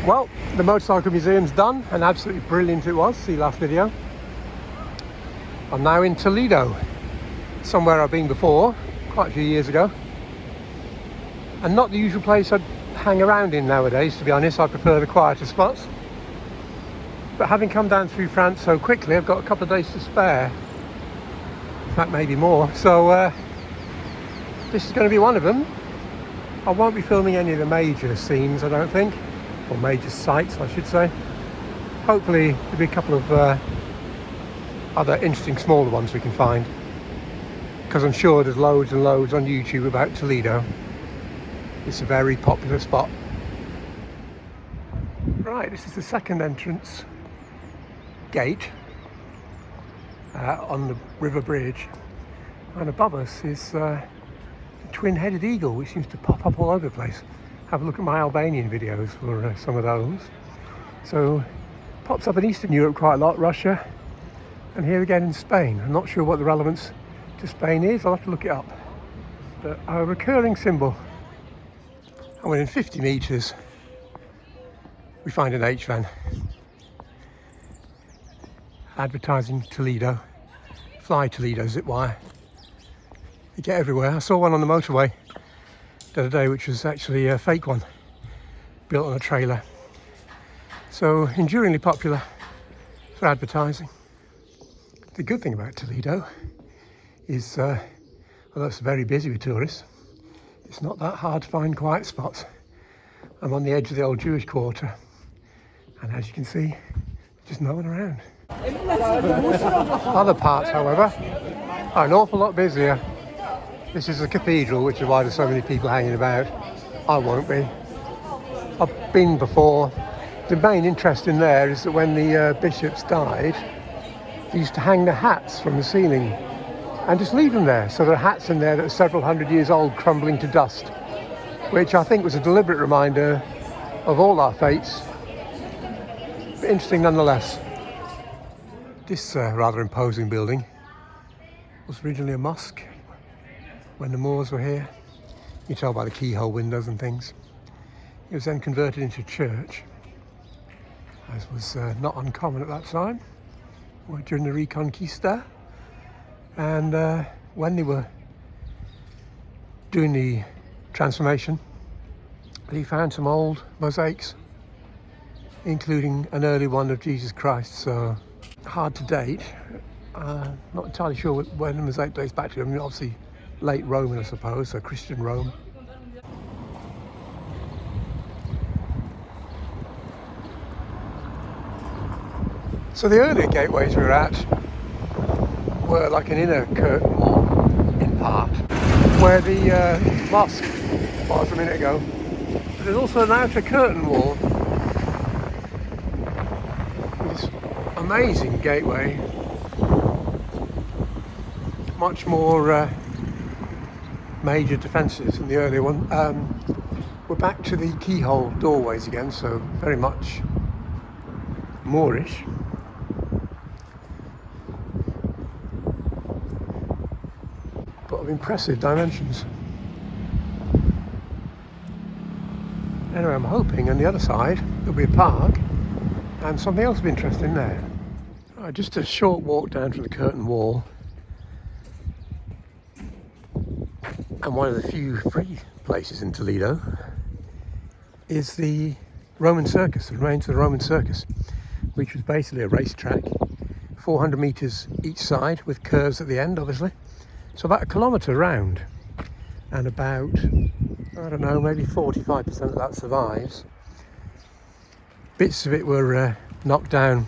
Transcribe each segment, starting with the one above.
Well, the motorcycle museum's done, and absolutely brilliant it was. See last video. I'm now in Toledo, somewhere I've been before, quite a few years ago. And not the usual place I'd hang around in nowadays, to be honest. I prefer the quieter spots. But having come down through France so quickly, I've got a couple of days to spare. In fact, maybe more. So this is going to be one of them. I won't be filming any of the major scenes, I don't think. Or major sites, I should say. Hopefully there'll be a couple of other interesting smaller ones we can find. Because I'm sure there's loads and loads on YouTube about Toledo. It's a very popular spot. Right, this is the second entrance gate on the river bridge, and above us is the twin-headed eagle, which seems to pop up all over the place. Have a look at my Albanian videos for some of those. So pops up in Eastern Europe quite a lot, Russia, and here again in Spain. I'm not sure what the relevance to Spain is, I'll have to look it up, but a recurring symbol. And within 50 metres we find an H-van advertising Toledo, Fly Toledo zip wire. You get everywhere. I saw one on the motorway the other day, which was actually a fake one, built on a trailer. So enduringly popular for advertising. The good thing about Toledo is, although it's very busy with tourists, it's not that hard to find quiet spots. I'm on the edge of the old Jewish quarter, and as you can see, just no one around. Other parts, however, are an awful lot busier. This is a cathedral, which is why there's so many people hanging about. I won't be. I've been before. The main interest in there is that when the bishops died, they used to hang their hats from the ceiling and just leave them there. So there are hats in there that are several hundred years old, crumbling to dust, which I think was a deliberate reminder of all our fates. But interesting nonetheless. This rather imposing building was originally a mosque when the Moors were here. You can tell by the keyhole windows and things. It was then converted into a church, as was not uncommon at that time, during the Reconquista. And when they were doing the transformation, they found some old mosaics, including an early one of Jesus Christ. So hard to date. Not entirely sure when the mosaic dates back to. I mean, obviously late Roman, I suppose, so Christian Rome. So the earlier gateways we were at were like an inner curtain wall, in part, where the mosque was a minute ago. But there's also an outer curtain wall. This amazing gateway, much more major defences than the earlier one. We're back to the keyhole doorways again, so very much Moorish. But of impressive dimensions. Anyway, I'm hoping on the other side there'll be a park and something else will be interesting there. Right, just a short walk down from the curtain wall, and one of the few free places in Toledo is the Roman circus, the remains of the Roman circus, which was basically a racetrack, 400 metres each side with curves at the end, obviously. So about a kilometre round, and about, I don't know, maybe 45% of that survives. Bits of it were knocked down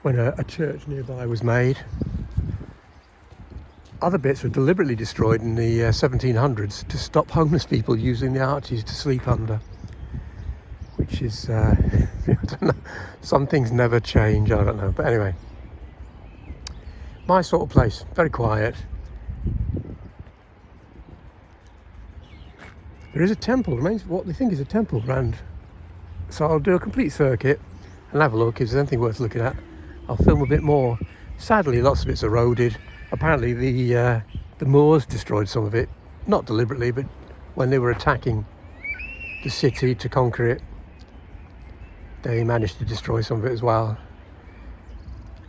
when a church nearby was made. Other bits were deliberately destroyed in the 1700s to stop homeless people using the arches to sleep under, which is, I don't know, some things never change, I don't know, but anyway. My sort of place, very quiet. There is a temple, remains what they think is a temple around. So I'll do a complete circuit and have a look. If there's anything worth looking at, I'll film a bit more. Sadly, lots of it's eroded. Apparently the Moors destroyed some of it, not deliberately, but when they were attacking the city to conquer it, they managed to destroy some of it as well.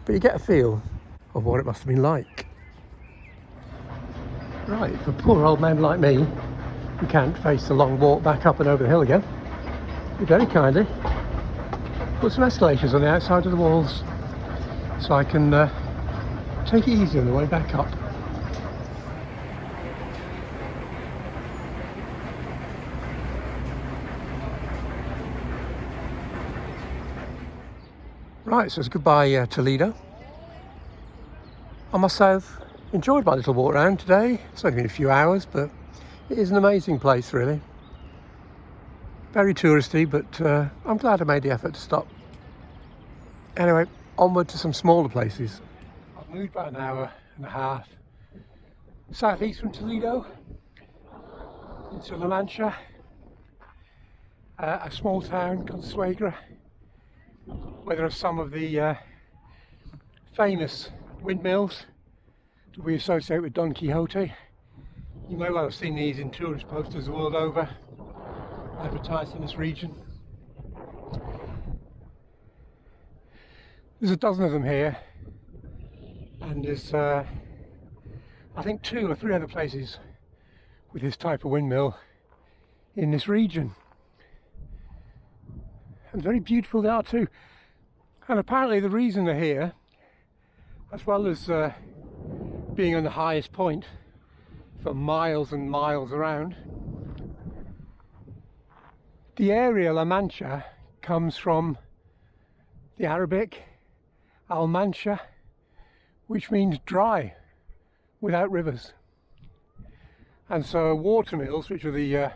But you get a feel of what it must have been like. Right, for poor old men like me, who can't face the long walk back up and over the hill again, you very kindly put some escalators on the outside of the walls so I can take it easy on the way back up. Right, so it's goodbye Toledo. I must say I've enjoyed my little walk around today. It's only been a few hours, but it is an amazing place really. Very touristy, but I'm glad I made the effort to stop. Anyway, onward to some smaller places. I've moved about an hour and a half southeast from Toledo into La Mancha, a small town called Suegra, where there are some of the famous windmills that we associate with Don Quixote. You may well have seen these in tourist posters the world over, advertised in this region. There's a dozen of them here, and there's I think 2 or 3 other places with this type of windmill in this region. And very beautiful they are too. And apparently the reason they're here, as well as being on the highest point for miles and miles around, the area La Mancha comes from the Arabic Al-Mancha, which means dry, without rivers. And so water mills, which are the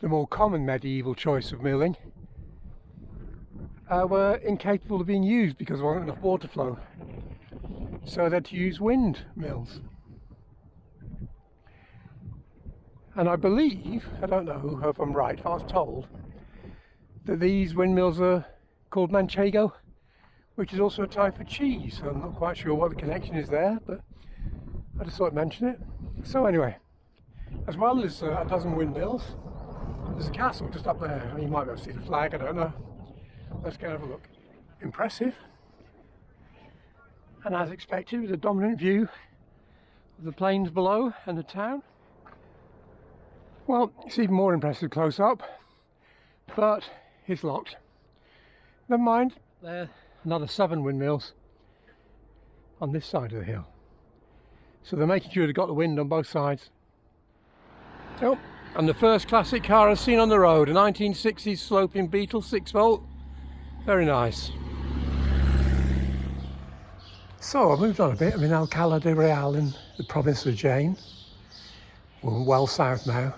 more common medieval choice of milling, were incapable of being used because there wasn't enough water flow. So they had to use wind mills. And I believe, I don't know if I'm right, I was told that these windmills are called manchego, which is also a type of cheese. I'm not quite sure what the connection is there, but I just thought I'd mention it. So anyway, as well as a dozen windmills, there's a castle just up there. You might be able to see the flag, I don't know. Let's go and have a look. Impressive. And as expected, with a dominant view of the plains below and the town. Well, it's even more impressive close up, but it's locked. Never mind, there are another 7 windmills on this side of the hill. So they're making sure they've got the wind on both sides. Oh, and the first classic car I've seen on the road, a 1960s sloping Beetle 6-volt. Very nice. So I moved on a bit. I'm in Alcalá de Real in the province of Jaén. We're well south now.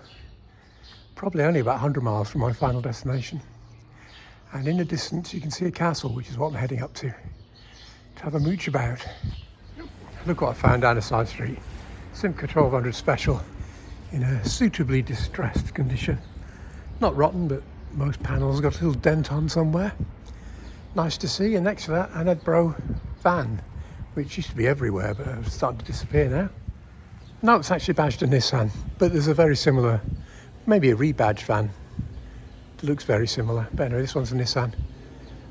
Probably only about 100 miles from my final destination. And in the distance you can see a castle, which is what I'm heading up to have a mooch about. Look what I found down a side street. Simca 1200 Special in a suitably distressed condition. Not rotten, but most panels got a little dent on somewhere. Nice to see. And next to that, an Edbro van, which used to be everywhere, but it's starting to disappear now. No, it's actually badged a Nissan, but there's a very similar, maybe a rebadged van that looks very similar. But anyway, this one's a Nissan.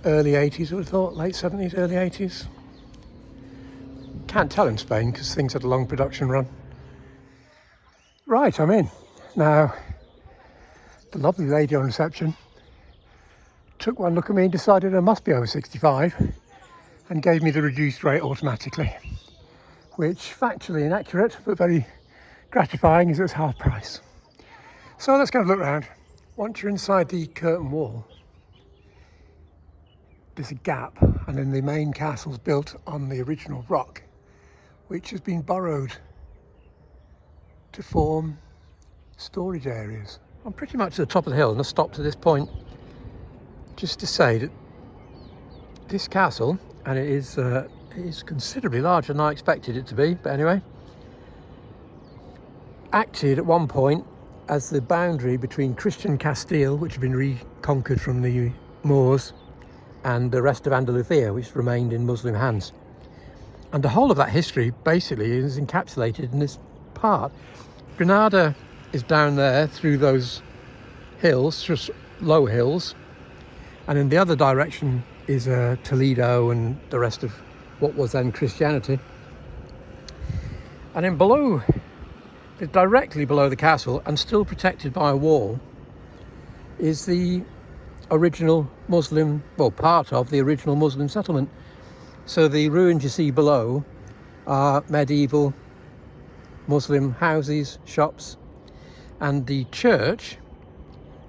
Early 80s, I would have thought, late 70s, early 80s. Can't tell in Spain because things had a long production run. Right, I'm in. Now, the lovely lady on reception took one look at me and decided I must be over 65 and gave me the reduced rate automatically, which factually inaccurate but very gratifying as it's half price. So let's go and look around. Once you're inside the curtain wall, there's a gap, and then the main castle's built on the original rock, which has been borrowed to form storage areas. I'm pretty much at the top of the hill, and I stopped at this point just to say that this castle, and it is considerably larger than I expected it to be, but anyway, acted at one point as the boundary between Christian Castile, which had been reconquered from the Moors, and the rest of Andalusia, which remained in Muslim hands. And the whole of that history basically is encapsulated in this part. Granada is down there through those hills, just low hills, And in the other direction is Toledo and the rest of what was then Christianity. And then below, directly below the castle and still protected by a wall, is the original Muslim, well, part of the original Muslim settlement. So the ruins you see below are medieval Muslim houses, shops, and the church,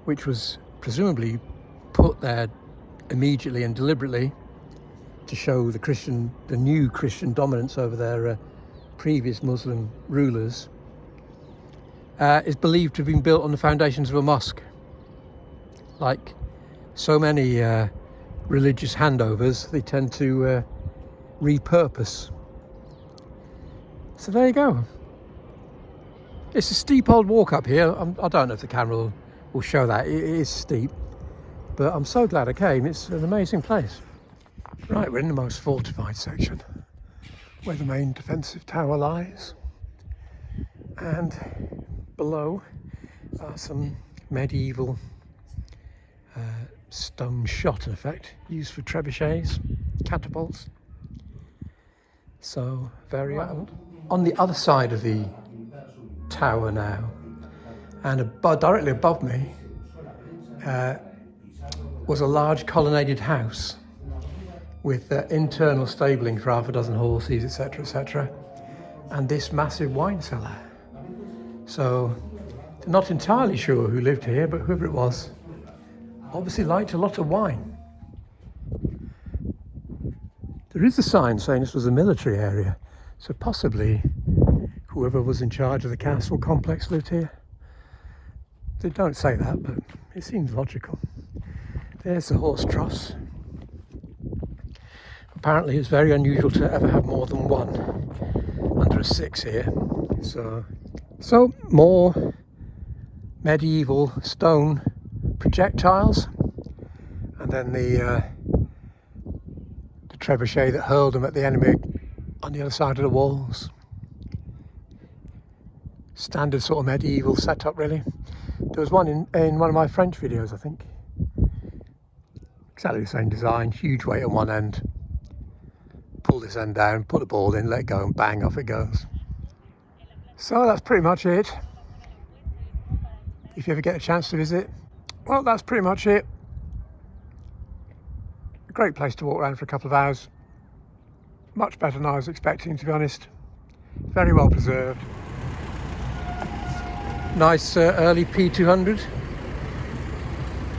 which was presumably put there immediately and deliberately to show the new Christian dominance over their previous Muslim rulers, is believed to have been built on the foundations of a mosque. Like so many religious handovers, they tend to repurpose. So there you go. It's a steep old walk up here. I don't know if the camera will show that. It is steep, but I'm so glad I came. It's an amazing place. Right, we're in the most fortified section, where the main defensive tower lies, and below are some medieval stone shot, in effect, used for trebuchets, catapults. So very old. On the other side of the tower now, and directly above me, was a large colonnaded house with internal stabling for half a dozen horses, etc., etc., and this massive wine cellar. So, they're not entirely sure who lived here, but whoever it was obviously liked a lot of wine. There is a sign saying this was a military area, so possibly whoever was in charge of the castle complex lived here. They don't say that, but it seems logical. There's the horse trough. Apparently it's very unusual to ever have more than one under a 6 here. So more medieval stone projectiles, and then the trebuchet that hurled them at the enemy on the other side of the walls. Standard sort of medieval setup, really. There was one in one of my French videos, I think. Exactly the same design, huge weight on one end. Pull this end down, put the ball in, let it go, and bang, off it goes. So that's pretty much it. If you ever get a chance to visit, well, that's pretty much it. A great place to walk around for a couple of hours. Much better than I was expecting, to be honest. Very well preserved. Nice early P200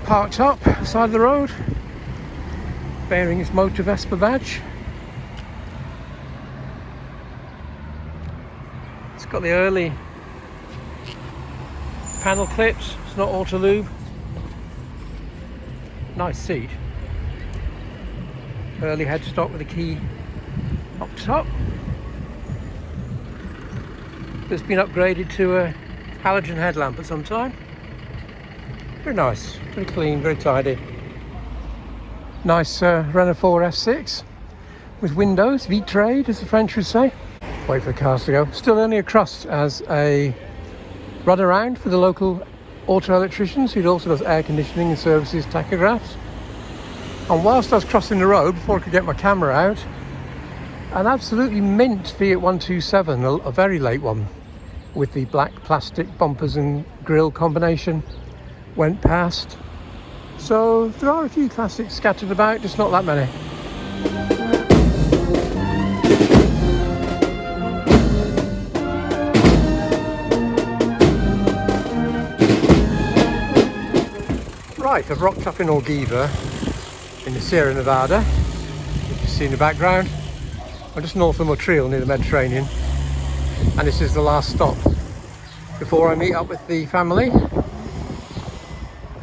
parked up side of the road, bearing its Motor Vespa badge. It's got the early panel clips. It's not auto lube. Nice seat. Early headstock with a key up top. It's been upgraded to a halogen headlamp at some time. Very nice, very clean, very tidy. Nice Renault 4 F6 with windows, vitrade as the French would say. Wait for the cars to go. Still only across as a runaround for the local auto electricians, who also does air conditioning and services tachographs. And whilst I was crossing the road, before I could get my camera out, an absolutely mint Fiat 127, a very late one, with the black plastic bumpers and grille combination, went past. So there are a few classics scattered about, just not that many. Right, I've rocked up in Orgiva in the Sierra Nevada, you see in the background. I'm just north of Montreal near the Mediterranean, and this is the last stop before I meet up with the family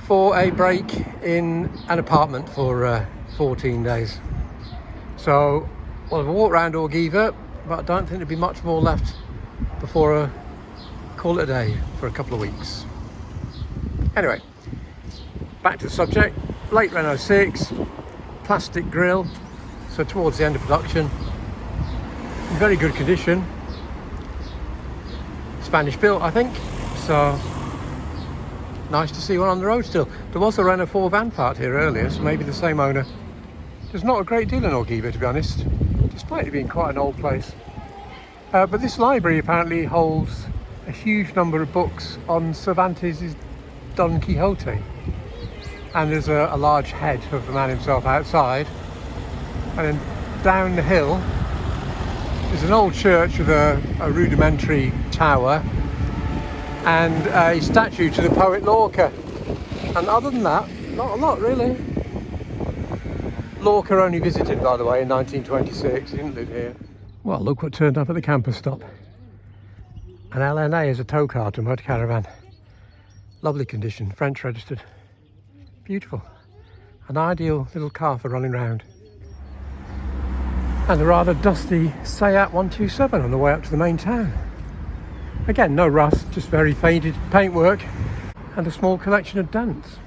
for a break in an apartment for 14 days. So well, I've walked around Orgiva, but I don't think there'll be much more left before I call it a day for a couple of weeks. Anyway, back to the subject. Late Renault 6, plastic grille, so towards the end of production. In very good condition. Spanish built, I think, so nice to see one on the road still. There was a Renault 4 van parked here earlier, so maybe the same owner. There's not a great deal in Orgiva, to be honest, despite it being quite an old place. But this library apparently holds a huge number of books on Cervantes' Don Quixote. And there's a large head of the man himself outside. And then down the hill is an old church with a rudimentary tower and a statue to the poet Lorca. And other than that, not a lot really. Lorca only visited, by the way, in 1926. He didn't live here. Well, look what turned up at the campus stop. An LNA is a tow car to mud caravan. Lovely condition, French registered. Beautiful. An ideal little car for running round. And a rather dusty Seat 127 on the way up to the main town. Again, no rust, just very faded paintwork and a small collection of dents.